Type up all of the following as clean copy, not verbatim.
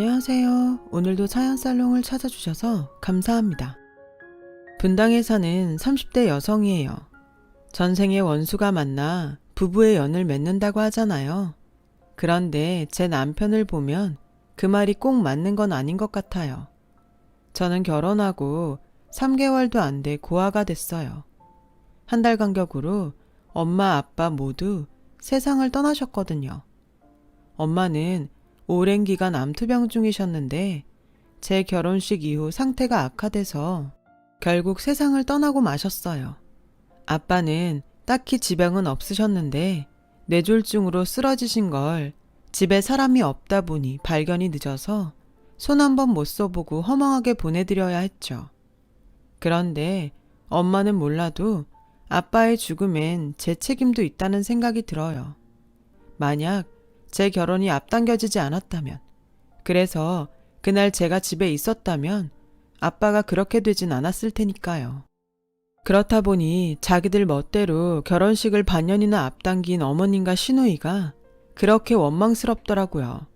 안녕하세요. 오늘도 사연살롱을 찾아주셔서 감사합니다. 분당에 사는 30대 여성이에요. 전생에 원수가 만나 부부의 연을 맺는다고 하잖아요. 그런데 제 남편을 보면 그 말이 꼭 맞는 건 아닌 것 같아요. 저는 결혼하고 3개월도 안 돼 고아가 됐어요. 한 달 간격으로 엄마, 아빠 모두 세상을 떠나셨거든요. 엄마는 오랜 기간 암투병 중이셨는데 제 결혼식 이후 상태가 악화돼서 결국 세상을 떠나고 마셨어요. 아빠는 딱히 지병은 없으셨는데 뇌졸중으로 쓰러지신 걸 집에 사람이 없다 보니 발견이 늦어서 손 한 번 못 써보고 허망하게 보내드려야 했죠. 그런데 엄마는 몰라도 아빠의 죽음엔 제 책임도 있다는 생각이 들어요. 만약 제 결혼이 앞당겨지지 않았다면, 그래서 그날 제가 집에 있었다면 아빠가 그렇게 되진 않았을 테니까요. 그렇다 보니 자기들 멋대로 결혼식을 반년이나 앞당긴 어머님과 시누이가 그렇게 원망스럽더라고요.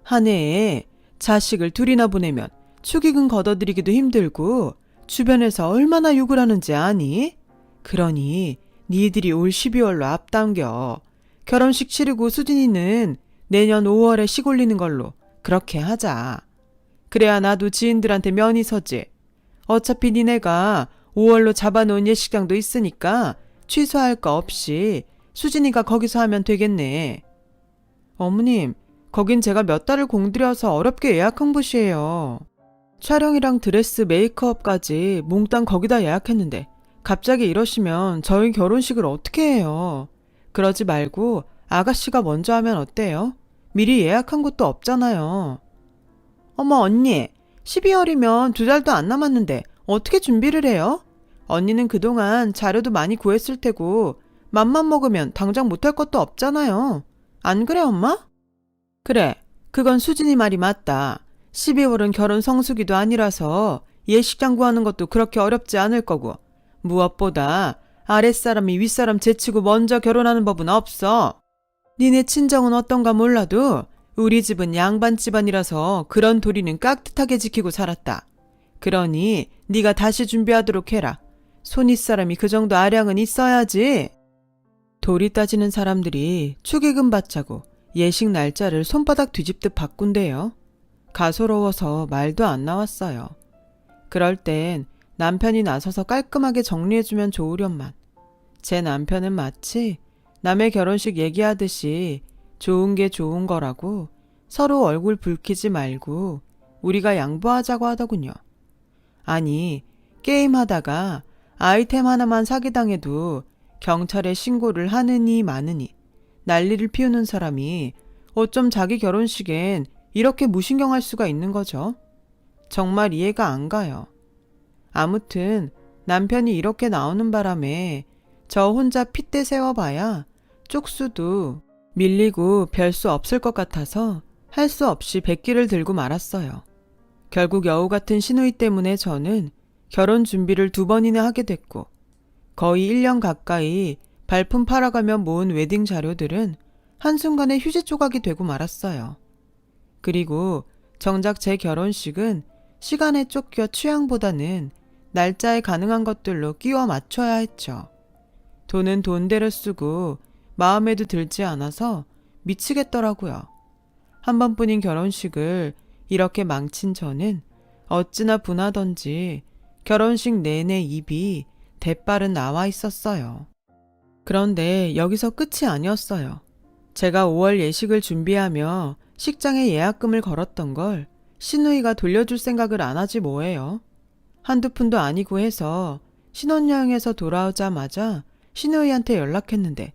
한 해에 자식을 둘이나 보내면 축의금 걷어들이기도 힘들고 주변에서 얼마나 욕을 하는지 아니? 그러니 니들이 올 12월로 앞당겨. 결혼식 치르고 수진이는 내년 5월에 식 올리는 걸로 그렇게 하자. 그래야 나도 지인들한테 면이 서지. 어차피 니네가 5월로 잡아놓은 예식장도 있으니까 취소할 거 없이 수진이가 거기서 하면 되겠네. 어머님, 거긴 제가 몇 달을 공들여서 어렵게 예약한 곳이에요. 촬영이랑 드레스, 메이크업까지 몽땅 거기다 예약했는데 갑자기 이러시면 저희 결혼식을 어떻게 해요? 그러지 말고 아가씨가 먼저 하면 어때요? 미리 예약한 곳도 없잖아요. 어머 언니, 12월이면 2달도 안 남았는데 어떻게 준비를 해요? 언니는 그동안 자료도 많이 구했을 테고 맘만 먹으면 당장 못할 것도 없잖아요. 안 그래 엄마? 그래, 그건 수진이 말이 맞다. 12월은 결혼 성수기도 아니라서 예식장 구하는 것도 그렇게 어렵지 않을 거고 무엇보다 아랫사람이 윗사람 제치고 먼저 결혼하는 법은 없어. 니네 친정은 어떤가 몰라도 우리 집은 양반 집안이라서 그런 도리는 깍듯하게 지키고 살았다. 그러니 네가 다시 준비하도록 해라. 손윗사람이 그 정도 아량은 있어야지. 도리 따지는 사람들이 축의금 받자고 예식 날짜를 손바닥 뒤집듯 바꾼대요. 가소로워서 말도 안 나왔어요. 그럴 땐 남편이 나서서 깔끔하게 정리해주면 좋으련만. 제 남편은 마치 남의 결혼식 얘기하듯이 좋은 게 좋은 거라고 서로 얼굴 붉히지 말고 우리가 양보하자고 하더군요. 아니, 게임하다가 아이템 하나만 사기당해도 경찰에 신고를 하느니 마느니 난리를 피우는 사람이 어쩜 자기 결혼식엔 이렇게 무신경할 수가 있는 거죠? 정말 이해가 안 가요. 아무튼 남편이 이렇게 나오는 바람에 저 혼자 핏대 세워봐야 쪽수도 밀리고 별 수 없을 것 같아서 할 수 없이 백기를 들고 말았어요. 결국 여우 같은 시누이 때문에 저는 결혼 준비를 2번이나 하게 됐고 거의 1년 가까이 발품 팔아가며 모은 웨딩 자료들은 한순간에 휴지 조각이 되고 말았어요. 그리고 정작 제 결혼식은 시간에 쫓겨 취향보다는 날짜에 가능한 것들로 끼워 맞춰야 했죠. 돈은 돈대로 쓰고 마음에도 들지 않아서 미치겠더라고요. 한 번뿐인 결혼식을 이렇게 망친 저는 어찌나 분하던지 결혼식 내내 입이 대빨은 나와 있었어요. 그런데 여기서 끝이 아니었어요. 제가 5월 예식을 준비하며 식장에 예약금을 걸었던 걸 시누이가 돌려줄 생각을 안 하지 뭐예요. 한두 푼도 아니고 해서 신혼여행에서 돌아오자마자 시누이한테 연락했는데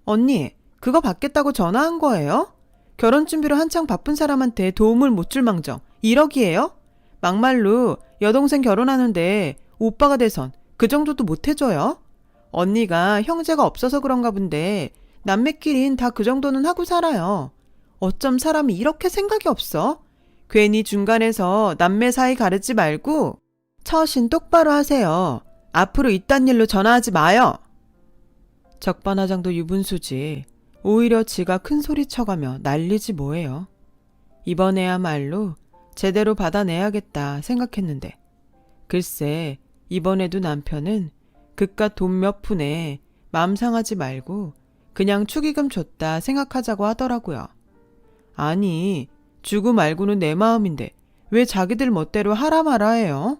언니, 그거 받겠다고 전화한 거예요? 결혼 준비로 한창 바쁜 사람한테 도움을 못 줄 망정 1억이에요? 막말로 여동생 결혼하는데 오빠가 돼선 그 정도도 못 해줘요? 언니가 형제가 없어서 그런가 본데 남매끼린 다 그 정도는 하고 살아요. 어쩜 사람이 이렇게 생각이 없어? 괜히 중간에서 남매 사이 가르지 말고 처신 똑바로 하세요. 앞으로 이딴 일로 전화하지 마요. 적반하장도 유분수지. 오히려 지가 큰 소리 쳐가며 난리지 뭐예요. 이번에야말로 제대로 받아내야겠다 생각했는데 글쎄 이번에도 남편은 그깟 돈 몇 푼에 맘 상하지 말고 그냥 축의금 줬다 생각하자고 하더라고요. 아니 주고 말고는 내 마음인데 왜 자기들 멋대로 하라 마라 해요?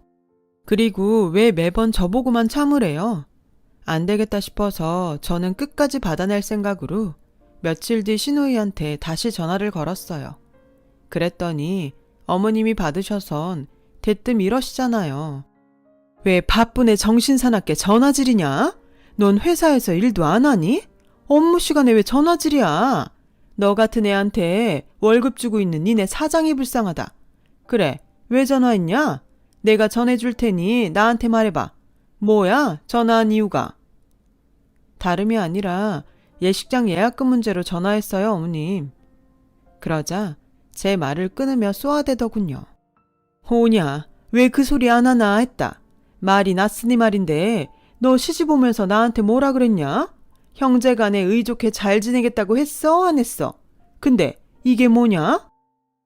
그리고 왜 매번 저보고만 참으래요? 안 되겠다 싶어서 저는 끝까지 받아낼 생각으로 며칠 뒤 시누이한테 다시 전화를 걸었어요. 그랬더니 어머님이 받으셔선 대뜸 이러시잖아요. 왜 바쁜 애 정신사납게 전화질이냐? 넌 회사에서 일도 안 하니? 업무 시간에 왜 전화질이야? 너 같은 애한테 월급 주고 있는 니네 사장이 불쌍하다. 그래, 왜 전화했냐? 내가 전해줄 테니 나한테 말해봐. 뭐야? 전화한 이유가? 다름이 아니라 예식장 예약금 문제로 전화했어요, 어머님. 그러자 제 말을 끊으며 쏘아대더군요. 호냐, 왜 그 소리 안 하나 했다. 말이 났으니 말인데 너 시집 오면서 나한테 뭐라 그랬냐? 형제간에 의좋게 잘 지내겠다고 했어, 안 했어? 근데 이게 뭐냐?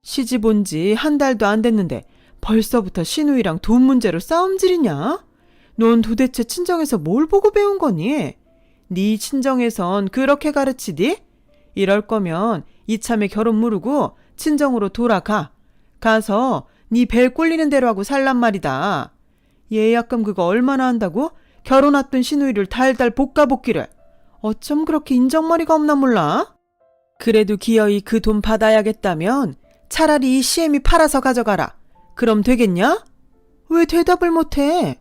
시집 온 지 한 달도 안 됐는데 벌써부터 시누이랑 돈 문제로 싸움질이냐? 넌 도대체 친정에서 뭘 보고 배운 거니? 네 친정에선 그렇게 가르치디? 이럴 거면 이참에 결혼 무르고 친정으로 돌아가. 가서 네 벨 꼴리는 대로 하고 살란 말이다. 예약금 그거 얼마나 한다고? 결혼 앞둔 시누이를 달달 볶아볶기를. 어쩜 그렇게 인정머리가 없나 몰라? 그래도 기어이 그 돈 받아야겠다면 차라리 이 시애미 팔아서 가져가라. 그럼 되겠냐? 왜 대답을 못해?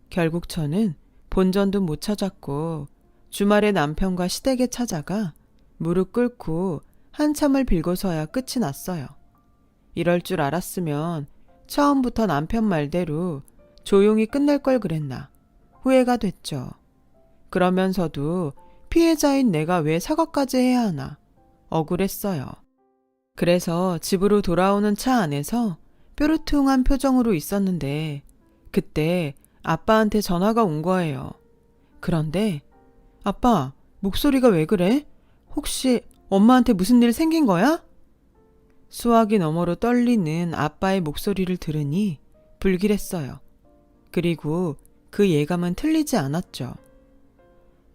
결국 저는 본전도 못 찾았고 주말에 남편과 시댁에 찾아가 무릎 꿇고 한참을 빌고서야 끝이 났어요. 이럴 줄 알았으면 처음부터 남편 말대로 조용히 끝낼 걸 그랬나 후회가 됐죠. 그러면서도 피해자인 내가 왜 사과까지 해야 하나 억울했어요. 그래서 집으로 돌아오는 차 안에서 뾰루퉁한 표정으로 있었는데 그때 아빠한테 전화가 온 거예요. 그런데 아빠, 목소리가 왜 그래? 혹시 엄마한테 무슨 일 생긴 거야? 수화기 너머로 떨리는 아빠의 목소리를 들으니 불길했어요. 그리고 그 예감은 틀리지 않았죠.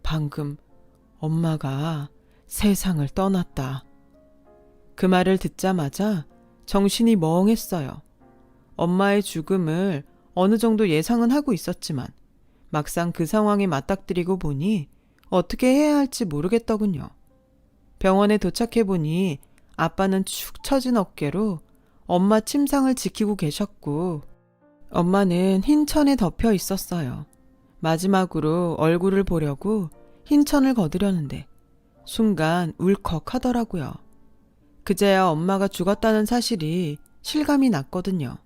방금 엄마가 세상을 떠났다. 그 말을 듣자마자 정신이 멍했어요. 엄마의 죽음을 어느 정도 예상은 하고 있었지만 막상 그 상황에 맞닥뜨리고 보니 어떻게 해야 할지 모르겠더군요. 병원에 도착해 보니 아빠는 축 처진 어깨로 엄마 침상을 지키고 계셨고 엄마는 흰 천에 덮여 있었어요. 마지막으로 얼굴을 보려고 흰 천을 거두려는데 순간 울컥 하더라고요. 그제야 엄마가 죽었다는 사실이 실감이 났거든요.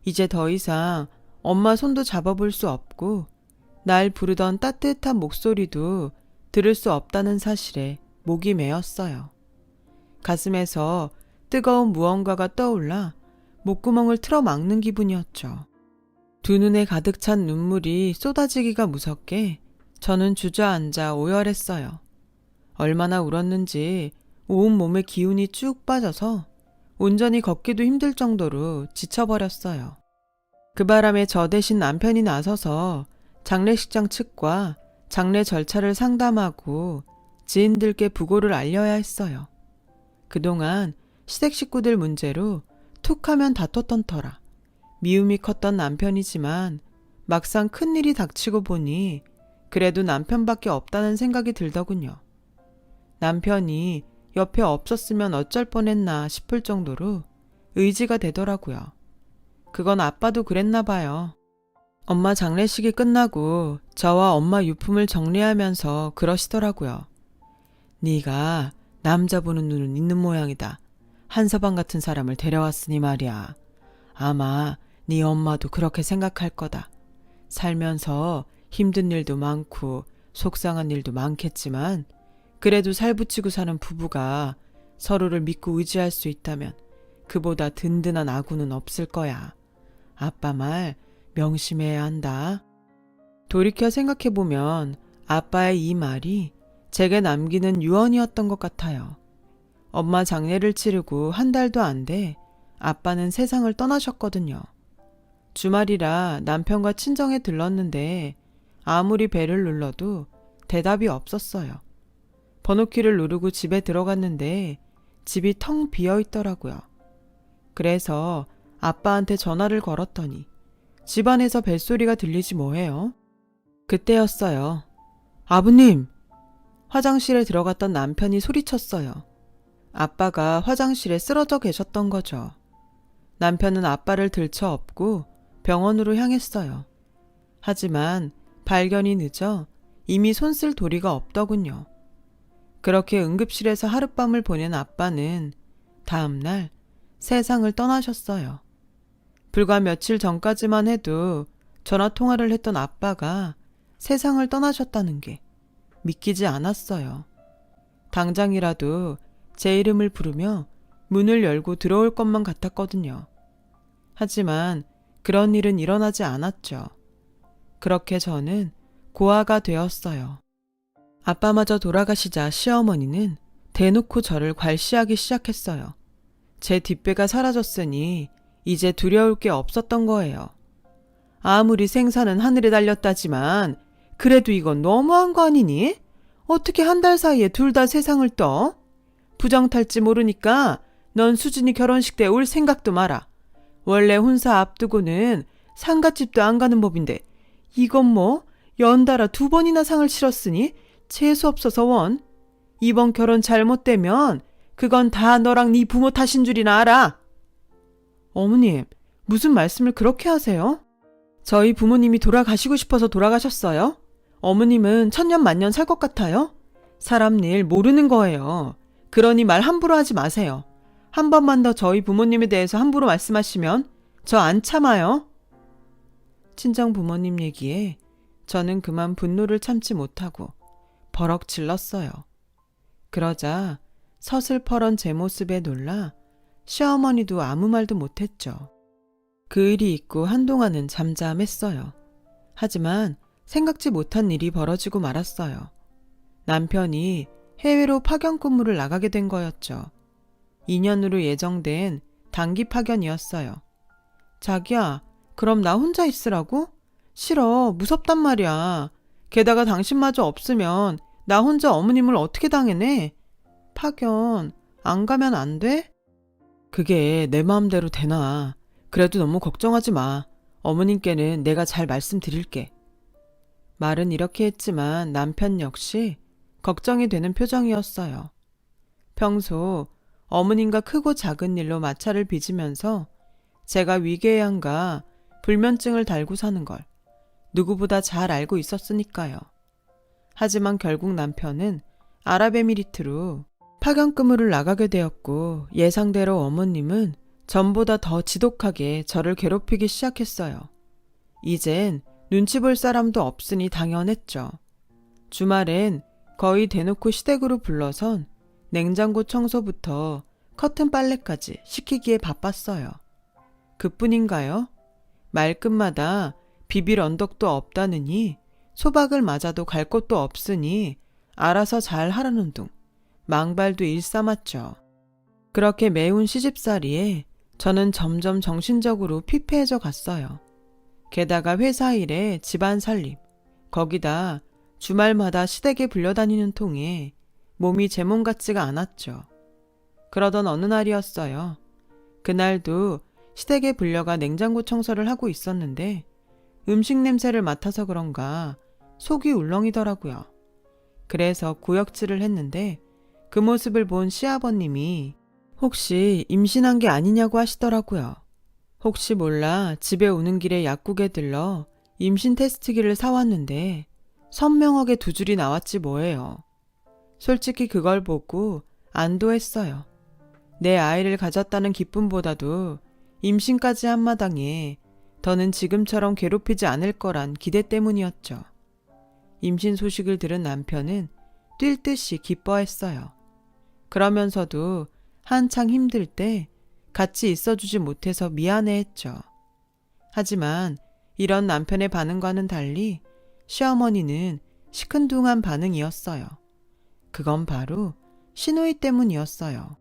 이제 더 이상 엄마 손도 잡아볼 수 없고 날 부르던 따뜻한 목소리도 들을 수 없다는 사실에 목이 메었어요. 가슴에서 뜨거운 무언가가 떠올라 목구멍을 틀어막는 기분이었죠. 두 눈에 가득 찬 눈물이 쏟아지기가 무섭게 저는 주저앉아 오열했어요. 얼마나 울었는지 온몸에 기운이 쭉 빠져서 온전히 걷기도 힘들 정도로 지쳐버렸어요. 그 바람에 저 대신 남편이 나서서 장례식장 측과 장례 절차를 상담하고 지인들께 부고를 알려야 했어요. 그동안 시댁 식구들 문제로 툭하면 다퉜던 터라 미움이 컸던 남편이지만 막상 큰일이 닥치고 보니 그래도 남편밖에 없다는 생각이 들더군요. 남편이 옆에 없었으면 어쩔 뻔했나 싶을 정도로 의지가 되더라고요. 그건 아빠도 그랬나 봐요. 엄마 장례식이 끝나고 저와 엄마 유품을 정리하면서 그러시더라고요. 네가 남자 보는 눈은 있는 모양이다. 한서방 같은 사람을 데려왔으니 말이야. 아마 네 엄마도 그렇게 생각할 거다. 살면서 힘든 일도 많고 속상한 일도 많겠지만 그래도 살붙이고 사는 부부가 서로를 믿고 의지할 수 있다면 그보다 든든한 아구는 없을 거야. 아빠 말 명심해야 한다. 돌이켜 생각해보면 아빠의 이 말이 제게 남기는 유언이었던 것 같아요. 엄마 장례를 치르고 한 달도 안 돼 아빠는 세상을 떠나셨거든요. 주말이라 남편과 친정에 들렀는데 아무리 벨을 눌러도 대답이 없었어요. 번호키를 누르고 집에 들어갔는데 집이 텅 비어 있더라고요. 그래서 아빠한테 전화를 걸었더니 집안에서 벨소리가 들리지 뭐해요. 그때였어요. 아버님! 화장실에 들어갔던 남편이 소리쳤어요. 아빠가 화장실에 쓰러져 계셨던 거죠. 남편은 아빠를 들쳐 업고 병원으로 향했어요. 하지만 발견이 늦어 이미 손쓸 도리가 없더군요. 그렇게 응급실에서 하룻밤을 보낸 아빠는 다음날 세상을 떠나셨어요. 불과 며칠 전까지만 해도 전화통화를 했던 아빠가 세상을 떠나셨다는 게 믿기지 않았어요. 당장이라도 제 이름을 부르며 문을 열고 들어올 것만 같았거든요. 하지만 그런 일은 일어나지 않았죠. 그렇게 저는 고아가 되었어요. 아빠마저 돌아가시자 시어머니는 대놓고 저를 괄시하기 시작했어요. 제 뒷배가 사라졌으니 이제 두려울 게 없었던 거예요. 아무리 생사는 하늘에 달렸다지만 그래도 이건 너무한 거 아니니? 어떻게 한 달 사이에 둘 다 세상을 떠? 부정 탈지 모르니까 넌 수진이 결혼식 때 올 생각도 마라. 원래 혼사 앞두고는 상갓집도 안 가는 법인데 이건 뭐 연달아 2번이나 상을 치렀으니 재수없어서 원. 이번 결혼 잘못되면 그건 다 너랑 네 부모 탓인 줄이나 알아. 어머님, 무슨 말씀을 그렇게 하세요? 저희 부모님이 돌아가시고 싶어서 돌아가셨어요? 어머님은 천년만년 살 것 같아요? 사람 일 모르는 거예요. 그러니 말 함부로 하지 마세요. 한 번만 더 저희 부모님에 대해서 함부로 말씀하시면 저 안 참아요. 친정 부모님 얘기에 저는 그만 분노를 참지 못하고 버럭 질렀어요. 그러자 서슬퍼런 제 모습에 놀라 시어머니도 아무 말도 못했죠. 그 일이 있고 한동안은 잠잠했어요. 하지만 생각지 못한 일이 벌어지고 말았어요. 남편이 해외로 파견 근무를 나가게 된 거였죠. 2년으로 예정된 단기 파견이었어요. 자기야, 그럼 나 혼자 있으라고? 싫어, 무섭단 말이야. 게다가 당신마저 없으면 나 혼자 어머님을 어떻게 당해내? 파견 안 가면 안 돼? 그게 내 마음대로 되나. 그래도 너무 걱정하지 마. 어머님께는 내가 잘 말씀드릴게. 말은 이렇게 했지만 남편 역시 걱정이 되는 표정이었어요. 평소 어머님과 크고 작은 일로 마찰을 빚으면서 제가 위궤양과 불면증을 달고 사는 걸 누구보다 잘 알고 있었으니까요. 하지만 결국 남편은 아랍에미리트로 파견 근무를 나가게 되었고 예상대로 어머님은 전보다 더 지독하게 저를 괴롭히기 시작했어요. 이젠 눈치 볼 사람도 없으니 당연했죠. 주말엔 거의 대놓고 시댁으로 불러선 냉장고 청소부터 커튼 빨래까지 시키기에 바빴어요. 그뿐인가요? 말끝마다 비빌 언덕도 없다느니 소박을 맞아도 갈 곳도 없으니 알아서 잘 하라는 둥 망발도 일삼았죠. 그렇게 매운 시집살이에 저는 점점 정신적으로 피폐해져 갔어요. 게다가 회사 일에 집안 살림, 거기다 주말마다 시댁에 불려다니는 통에 몸이 제 몸 같지가 않았죠. 그러던 어느 날이었어요. 그날도 시댁에 불려가 냉장고 청소를 하고 있었는데 음식 냄새를 맡아서 그런가 속이 울렁이더라고요. 그래서 구역질을 했는데 그 모습을 본 시아버님이 혹시 임신한 게 아니냐고 하시더라고요. 혹시 몰라 집에 오는 길에 약국에 들러 임신 테스트기를 사왔는데 선명하게 2줄이 나왔지 뭐예요. 솔직히 그걸 보고 안도했어요. 내 아이를 가졌다는 기쁨보다도 임신까지 한 마당에 더는 지금처럼 괴롭히지 않을 거란 기대 때문이었죠. 임신 소식을 들은 남편은 뛸 듯이 기뻐했어요. 그러면서도 한창 힘들 때 같이 있어주지 못해서 미안해했죠. 하지만 이런 남편의 반응과는 달리 시어머니는 시큰둥한 반응이었어요. 그건 바로 시누이 때문이었어요.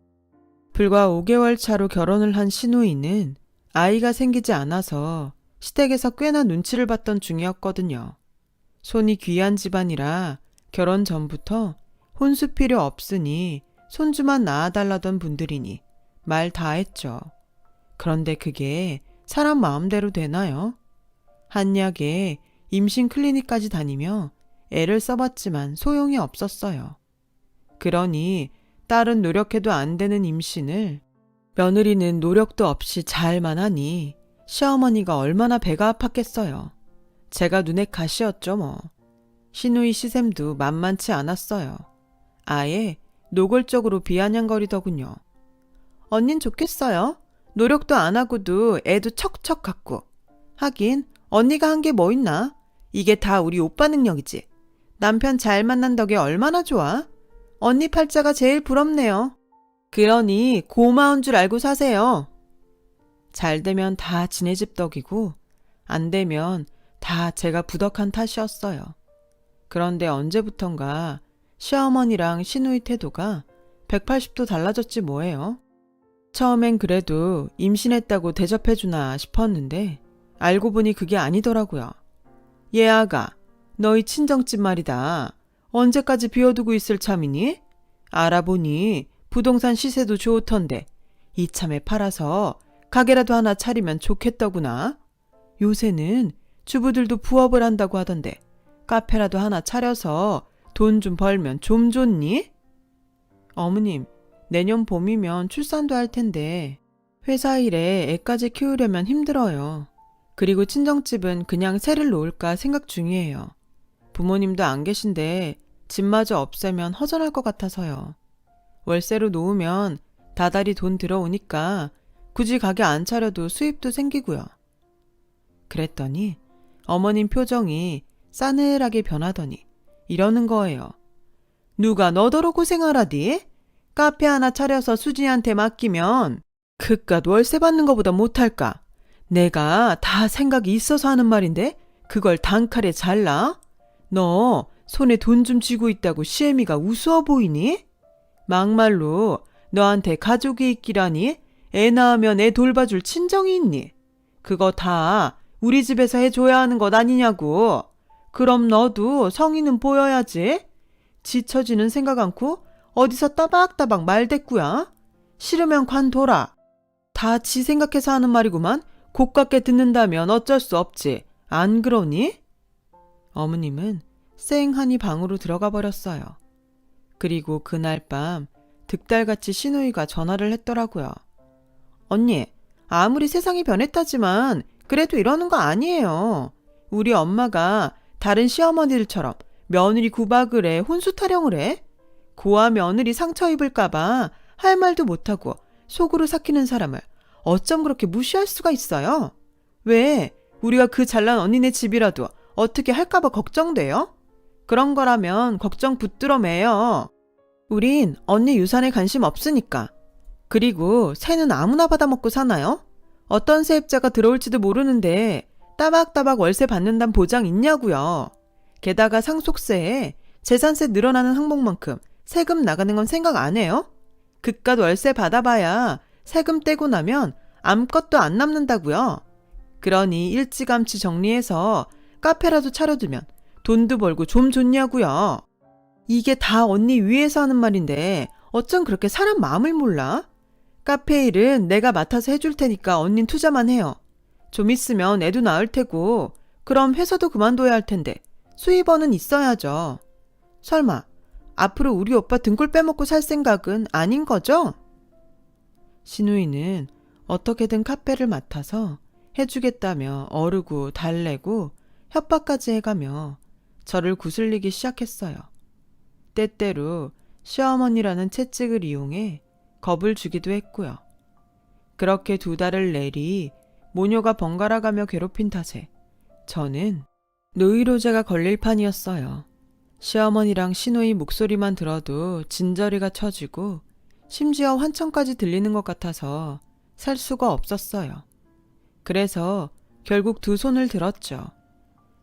불과 5개월 차로 결혼을 한 신우이는 아이가 생기지 않아서 시댁에서 꽤나 눈치를 봤던 중이었거든요. 손이 귀한 집안이라 결혼 전부터 혼수 필요 없으니 손주만 낳아달라던 분들이니 말 다 했죠. 그런데 그게 사람 마음대로 되나요? 한약에 임신 클리닉까지 다니며 애를 써봤지만 소용이 없었어요. 그러니 딸은 노력해도 안 되는 임신을 며느리는 노력도 없이 잘만 하니 시어머니가 얼마나 배가 아팠겠어요. 제가 눈에 가시였죠 뭐. 시누이 시샘도 만만치 않았어요. 아예 노골적으로 비아냥거리더군요. 언닌 좋겠어요. 노력도 안 하고도 애도 척척 갖고. 하긴 언니가 한 게 뭐 있나? 이게 다 우리 오빠 능력이지. 남편 잘 만난 덕에 얼마나 좋아? 언니 팔자가 제일 부럽네요. 그러니 고마운 줄 알고 사세요. 잘 되면 다 지네 집 덕이고 안 되면 다 제가 부덕한 탓이었어요. 그런데 언제부턴가 시어머니랑 시누이 태도가 180도 달라졌지 뭐예요. 처음엔 그래도 임신했다고 대접해주나 싶었는데 알고 보니 그게 아니더라고요. 얘 아가, 너희 친정집 말이다. 언제까지 비워두고 있을 참이니? 알아보니 부동산 시세도 좋던데 이참에 팔아서 가게라도 하나 차리면 좋겠더구나. 요새는 주부들도 부업을 한다고 하던데 카페라도 하나 차려서 돈 좀 벌면 좀 좋니? 어머님, 내년 봄이면 출산도 할 텐데 회사 일에 애까지 키우려면 힘들어요. 그리고 친정집은 그냥 새를 놓을까 생각 중이에요. 부모님도 안 계신데 집마저 없애면 허전할 것 같아서요. 월세로 놓으면 다달이 돈 들어오니까 굳이 가게 안 차려도 수입도 생기고요. 그랬더니 어머님 표정이 싸늘하게 변하더니 이러는 거예요. 누가 너더러 고생하라디? 카페 하나 차려서 수진이한테 맡기면 그깟 월세 받는 것보다 못할까? 내가 다 생각이 있어서 하는 말인데 그걸 단칼에 잘라? 너 손에 돈 좀 쥐고 있다고 시애미가 우스워 보이니? 막말로 너한테 가족이 있기라니 애 낳으면 애 돌봐줄 친정이 있니? 그거 다 우리 집에서 해줘야 하는 것 아니냐고. 그럼 너도 성의는 보여야지. 지쳐지는 생각 않고 어디서 따박따박 말대꾸야. 싫으면 관둬라. 다 지 생각해서 하는 말이구만. 고깝게 듣는다면 어쩔 수 없지. 안 그러니? 어머님은 쌩하니 방으로 들어가 버렸어요. 그리고 그날 밤 득달같이 시누이가 전화를 했더라고요. 언니, 아무리 세상이 변했다지만 그래도 이러는 거 아니에요. 우리 엄마가 다른 시어머니들처럼 며느리 구박을 해 혼수 타령을 해? 고아 며느리 상처 입을까봐 할 말도 못하고 속으로 삭히는 사람을 어쩜 그렇게 무시할 수가 있어요? 왜 우리가 그 잘난 언니네 집이라도 어떻게 할까봐 걱정돼요? 그런 거라면 걱정 붙들어 매요. 우린 언니 유산에 관심 없으니까. 그리고 새는 아무나 받아먹고 사나요? 어떤 세입자가 들어올지도 모르는데 따박따박 월세 받는단 보장 있냐고요. 게다가 상속세에 재산세 늘어나는 항목만큼 세금 나가는 건 생각 안 해요? 그깟 월세 받아봐야 세금 떼고 나면 아무것도 안 남는다고요. 그러니 일찌감치 정리해서 카페라도 차려두면 돈도 벌고 좀 좋냐고요. 이게 다 언니 위에서 하는 말인데 어쩜 그렇게 사람 마음을 몰라? 카페 일은 내가 맡아서 해줄 테니까 언닌 투자만 해요. 좀 있으면 애도 낳을 테고 그럼 회사도 그만둬야 할 텐데 수입원은 있어야죠. 설마 앞으로 우리 오빠 등골 빼먹고 살 생각은 아닌 거죠? 시누이는 어떻게든 카페를 맡아서 해주겠다며 어르고 달래고 협박까지 해가며 저를 구슬리기 시작했어요. 때때로 시어머니라는 채찍을 이용해 겁을 주기도 했고요. 그렇게 2달을 내리 모녀가 번갈아가며 괴롭힌 탓에 저는 노이로제가 걸릴 판이었어요. 시어머니랑 시누이 목소리만 들어도 진저리가 쳐지고 심지어 환청까지 들리는 것 같아서 살 수가 없었어요. 그래서 결국 2 손을 들었죠.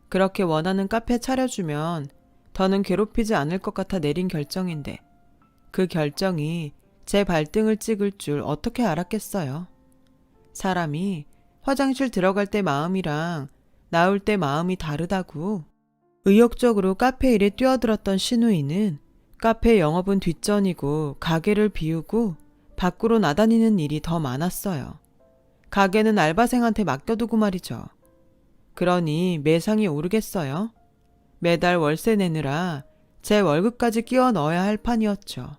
그렇게 원하는 카페 차려주면 더는 괴롭히지 않을 것 같아 내린 결정인데 그 결정이 제 발등을 찍을 줄 어떻게 알았겠어요. 사람이 화장실 들어갈 때 마음이랑 나올 때 마음이 다르다고. 의욕적으로 카페 일에 뛰어들었던 신우이는 카페 영업은 뒷전이고 가게를 비우고 밖으로 나다니는 일이 더 많았어요. 가게는 알바생한테 맡겨두고 말이죠. 그러니 매상이 오르겠어요. 매달 월세 내느라 제 월급까지 끼워 넣어야 할 판이었죠.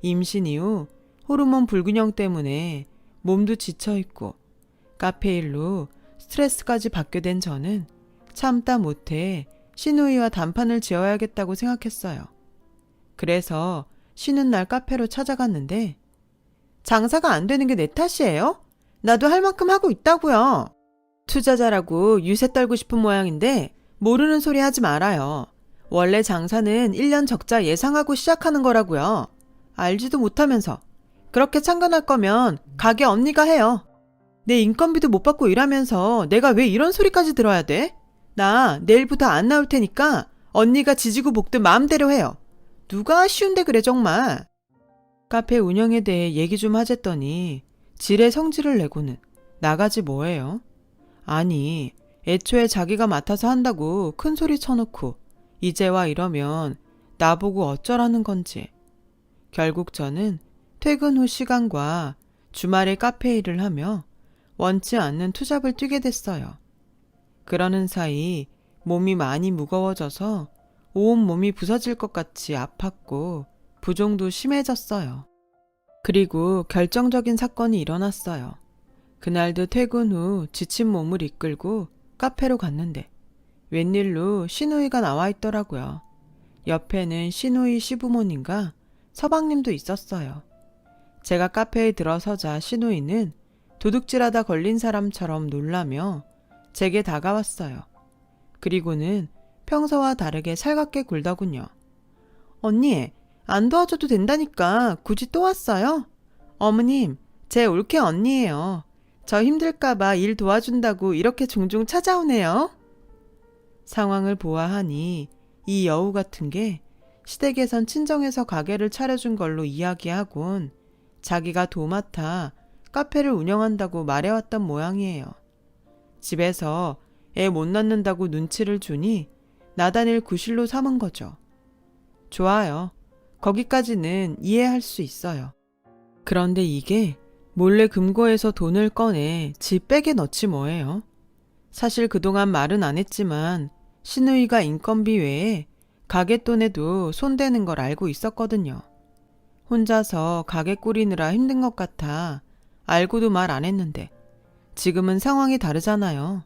임신 이후 호르몬 불균형 때문에 몸도 지쳐있고 카페 일로 스트레스까지 받게 된 저는 참다 못해 신우이와 단판을 지어야겠다고 생각했어요. 그래서 쉬는 날 카페로 찾아갔는데 장사가 안 되는 게 내 탓이에요? 나도 할 만큼 하고 있다고요. 투자자라고 유세 떨고 싶은 모양인데 모르는 소리 하지 말아요. 원래 장사는 1년 적자 예상하고 시작하는 거라고요. 알지도 못하면서. 그렇게 참견할 거면 가게 언니가 해요. 내 인건비도 못 받고 일하면서 내가 왜 이런 소리까지 들어야 돼? 나 내일부터 안 나올 테니까 언니가 지지고 볶든 마음대로 해요. 누가 쉬운데 그래 정말. 카페 운영에 대해 얘기 좀 하랬더니 지레 성질을 내고는 나가지 뭐예요? 아니 애초에 자기가 맡아서 한다고 큰 소리 쳐놓고 이제와 이러면 나보고 어쩌라는 건지. 결국 저는 퇴근 후 시간과 주말에 카페 일을 하며 원치 않는 투잡을 뛰게 됐어요. 그러는 사이 몸이 많이 무거워져서 온몸이 부서질 것 같이 아팠고 부종도 심해졌어요. 그리고 결정적인 사건이 일어났어요. 그날도 퇴근 후 지친 몸을 이끌고 카페로 갔는데 웬일로 신우이가 나와 있더라고요. 옆에는 신우이 시부모님과 서방님도 있었어요. 제가 카페에 들어서자 신우이는 도둑질하다 걸린 사람처럼 놀라며 제게 다가왔어요. 그리고는 평소와 다르게 살갑게 굴더군요. 언니, 안 도와줘도 된다니까 굳이 또 왔어요? 어머님, 제 올케 언니예요. 저 힘들까봐 일 도와준다고 이렇게 종종 찾아오네요. 상황을 보아하니 이 여우 같은 게 시댁에선 친정에서 가게를 차려준 걸로 이야기하곤 자기가 도맡아 카페를 운영한다고 말해왔던 모양이에요. 집에서 애 못 낳는다고 눈치를 주니 나다닐 구실로 삼은 거죠. 좋아요. 거기까지는 이해할 수 있어요. 그런데 이게 몰래 금고에서 돈을 꺼내 집 백에 넣지 뭐예요. 사실 그동안 말은 안 했지만 신우이가 인건비 외에 가게돈에도 손대는 걸 알고 있었거든요. 혼자서 가게 꾸리느라 힘든 것 같아 알고도 말 안 했는데 지금은 상황이 다르잖아요.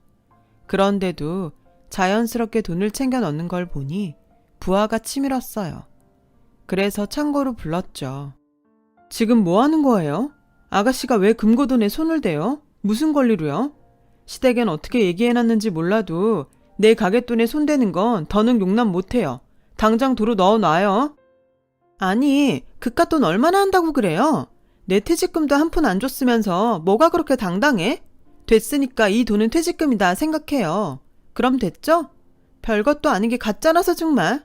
그런데도 자연스럽게 돈을 챙겨 넣는 걸 보니 부하가 치밀었어요. 그래서 창고로 불렀죠. 지금 뭐 하는 거예요? 아가씨가 왜 금고돈에 손을 대요? 무슨 권리로요? 시댁엔 어떻게 얘기해놨는지 몰라도 내 가게돈에 손대는 건 더는 용납 못해요. 당장 도로 넣어놔요. 아니, 그깟 돈 얼마나 한다고 그래요? 내 퇴직금도 한 푼 안 줬으면서 뭐가 그렇게 당당해? 됐으니까 이 돈은 퇴직금이다 생각해요. 그럼 됐죠? 별것도 아닌 게 가짜라서 정말.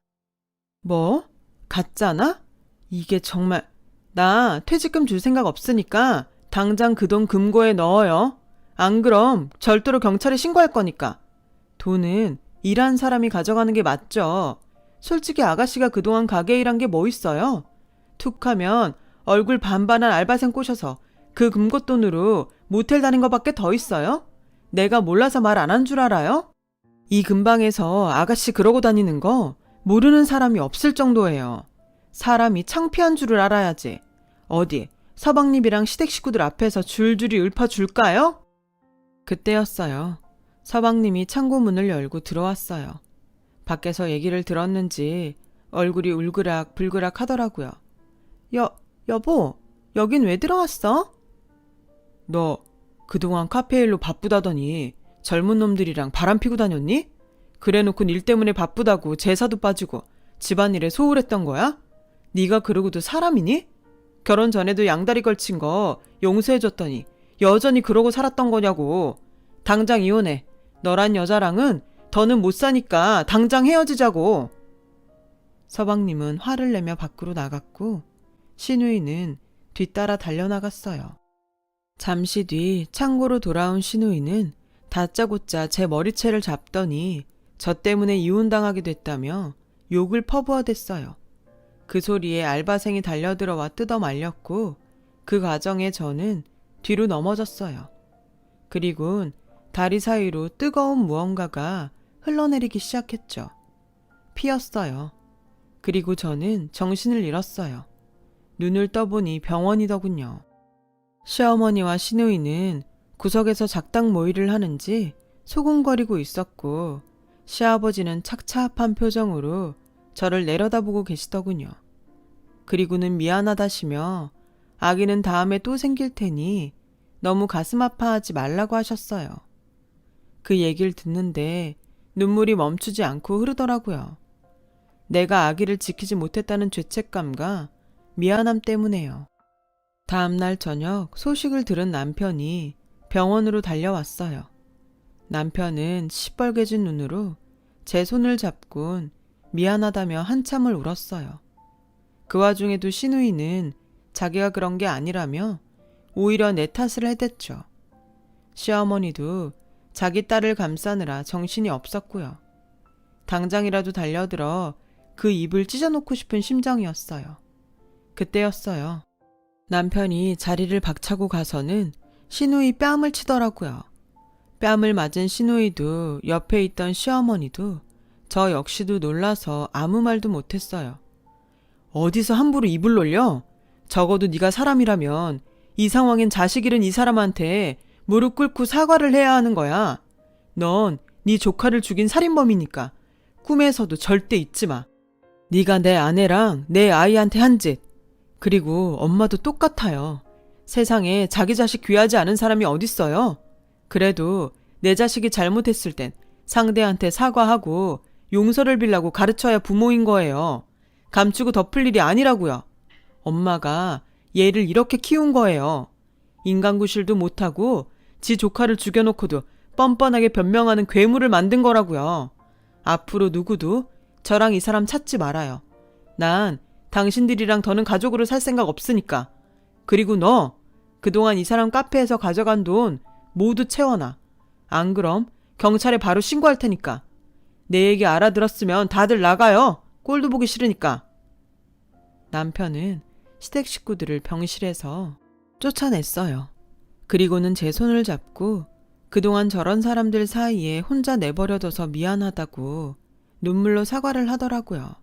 뭐? 가짜나? 이게 정말. 나 퇴직금 줄 생각 없으니까 당장 그 돈 금고에 넣어요. 안 그럼 절도로 경찰에 신고할 거니까. 돈은 일한 사람이 가져가는 게 맞죠. 솔직히 아가씨가 그동안 가게 일한 게 뭐 있어요? 툭하면 얼굴 반반한 알바생 꼬셔서 그 금고돈으로 모텔 다닌 거밖에 더 있어요? 내가 몰라서 말 안 한 줄 알아요? 이 근방에서 아가씨 그러고 다니는 거 모르는 사람이 없을 정도예요. 사람이 창피한 줄을 알아야지. 어디 서방님이랑 시댁 식구들 앞에서 줄줄이 읊어줄까요? 그때였어요. 서방님이 창고문을 열고 들어왔어요. 밖에서 얘기를 들었는지 얼굴이 울그락불그락 하더라고요. 여보, 여긴 왜 들어왔어? 너 그동안 카페 일로 바쁘다더니 젊은 놈들이랑 바람 피고 다녔니? 그래놓고 일 때문에 바쁘다고 제사도 빠지고 집안일에 소홀했던 거야? 네가 그러고도 사람이니? 결혼 전에도 양다리 걸친 거 용서해줬더니 여전히 그러고 살았던 거냐고. 당장 이혼해. 너란 여자랑은 더는 못 사니까 당장 헤어지자고. 서방님은 화를 내며 밖으로 나갔고 신우이는 뒤따라 달려나갔어요. 잠시 뒤 창고로 돌아온 시누이는 다짜고짜 제 머리채를 잡더니 저 때문에 이혼당하게 됐다며 욕을 퍼부어댔어요. 그 소리에 알바생이 달려들어와 뜯어 말렸고 그 과정에 저는 뒤로 넘어졌어요. 그리곤 다리 사이로 뜨거운 무언가가 흘러내리기 시작했죠. 피였어요. 그리고 저는 정신을 잃었어요. 눈을 떠보니 병원이더군요. 시어머니와 시누이는 구석에서 작당 모의를 하는지 소곤거리고 있었고 시아버지는 착잡한 표정으로 저를 내려다보고 계시더군요. 그리고는 미안하다시며 아기는 다음에 또 생길 테니 너무 가슴 아파하지 말라고 하셨어요. 그 얘기를 듣는데 눈물이 멈추지 않고 흐르더라고요. 내가 아기를 지키지 못했다는 죄책감과 미안함 때문에요. 다음날 저녁 소식을 들은 남편이 병원으로 달려왔어요. 남편은 시뻘개진 눈으로 제 손을 잡곤 미안하다며 한참을 울었어요. 그 와중에도 시누이는 자기가 그런 게 아니라며 오히려 내 탓을 해댔죠. 시어머니도 자기 딸을 감싸느라 정신이 없었고요. 당장이라도 달려들어 그 입을 찢어놓고 싶은 심정이었어요. 그때였어요. 남편이 자리를 박차고 가서는 시누이 뺨을 치더라고요. 뺨을 맞은 시누이도 옆에 있던 시어머니도 저 역시도 놀라서 아무 말도 못했어요. 어디서 함부로 입을 놀려? 적어도 네가 사람이라면 이 상황엔 자식 잃은 이 사람한테 무릎 꿇고 사과를 해야 하는 거야. 넌 네 조카를 죽인 살인범이니까 꿈에서도 절대 잊지 마. 네가 내 아내랑 내 아이한테 한 짓. 그리고 엄마도 똑같아요. 세상에 자기 자식 귀하지 않은 사람이 어딨어요. 그래도 내 자식이 잘못했을 땐 상대한테 사과하고 용서를 빌라고 가르쳐야 부모인 거예요. 감추고 덮을 일이 아니라고요. 엄마가 얘를 이렇게 키운 거예요. 인간구실도 못하고 지 조카를 죽여놓고도 뻔뻔하게 변명하는 괴물을 만든 거라고요. 앞으로 누구도 저랑 이 사람 찾지 말아요. 난 당신들이랑 더는 가족으로 살 생각 없으니까. 그리고 너 그동안 이 사람 카페에서 가져간 돈 모두 채워놔. 안 그럼 경찰에 바로 신고할 테니까. 내 얘기 알아들었으면 다들 나가요. 꼴도 보기 싫으니까. 남편은 시댁 식구들을 병실에서 쫓아냈어요. 그리고는 제 손을 잡고 그동안 저런 사람들 사이에 혼자 내버려둬서 미안하다고 눈물로 사과를 하더라고요.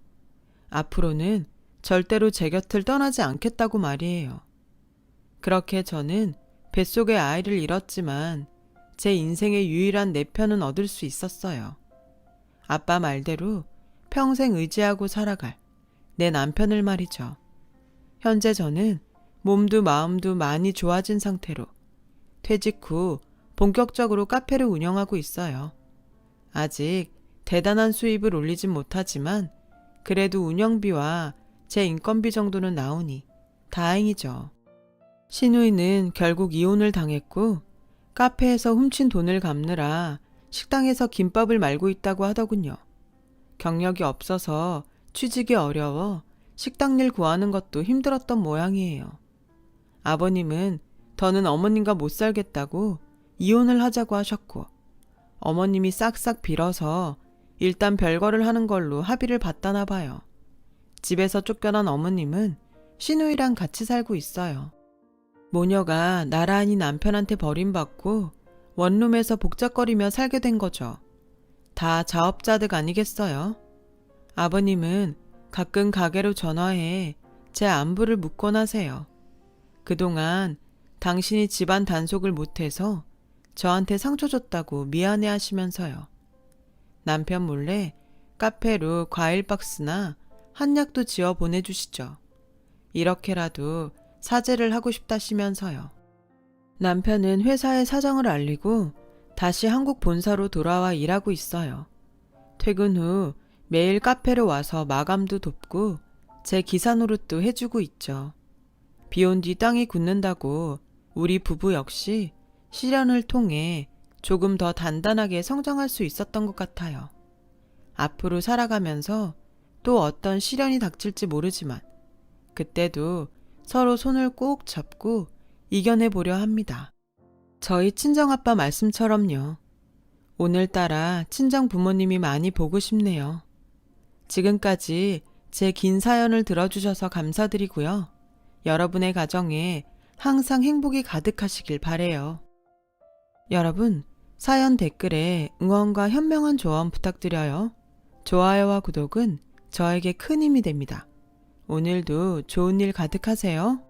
앞으로는 절대로 제 곁을 떠나지 않겠다고 말이에요. 그렇게 저는 뱃속의 아이를 잃었지만 제 인생의 유일한 내 편은 얻을 수 있었어요. 아빠 말대로 평생 의지하고 살아갈 내 남편을 말이죠. 현재 저는 몸도 마음도 많이 좋아진 상태로 퇴직 후 본격적으로 카페를 운영하고 있어요. 아직 대단한 수입을 올리진 못하지만 그래도 운영비와 제 인건비 정도는 나오니 다행이죠. 시누이는 결국 이혼을 당했고 카페에서 훔친 돈을 갚느라 식당에서 김밥을 말고 있다고 하더군요. 경력이 없어서 취직이 어려워 식당 일 구하는 것도 힘들었던 모양이에요. 아버님은 더는 어머님과 못 살겠다고 이혼을 하자고 하셨고 어머님이 싹싹 빌어서 일단 별거를 하는 걸로 합의를 봤다나 봐요. 집에서 쫓겨난 어머님은 시누이랑 같이 살고 있어요. 모녀가 나란히 남편한테 버림받고 원룸에서 복작거리며 살게 된 거죠. 다 자업자득 아니겠어요? 아버님은 가끔 가게로 전화해 제 안부를 묻곤 하세요. 그동안 당신이 집안 단속을 못해서 저한테 상처 줬다고 미안해 하시면서요. 남편 몰래 카페로 과일 박스나 한약도 지어 보내주시죠. 이렇게라도 사죄를 하고 싶다시면서요. 남편은 회사에 사정을 알리고 다시 한국 본사로 돌아와 일하고 있어요. 퇴근 후 매일 카페로 와서 마감도 돕고 제 기사 노릇도 해주고 있죠. 비온 뒤 땅이 굳는다고 우리 부부 역시 시련을 통해 조금 더 단단하게 성장할 수 있었던 것 같아요. 앞으로 살아가면서 또 어떤 시련이 닥칠지 모르지만 그때도 서로 손을 꼭 잡고 이겨내 보려 합니다. 저희 친정아빠 말씀처럼요. 오늘따라 친정 부모님이 많이 보고 싶네요. 지금까지 제 긴 사연을 들어주셔서 감사드리고요. 여러분의 가정에 항상 행복이 가득하시길 바래요. 여러분, 사연 댓글에 응원과 현명한 조언 부탁드려요. 좋아요와 구독은 저에게 큰 힘이 됩니다. 오늘도 좋은 일 가득하세요.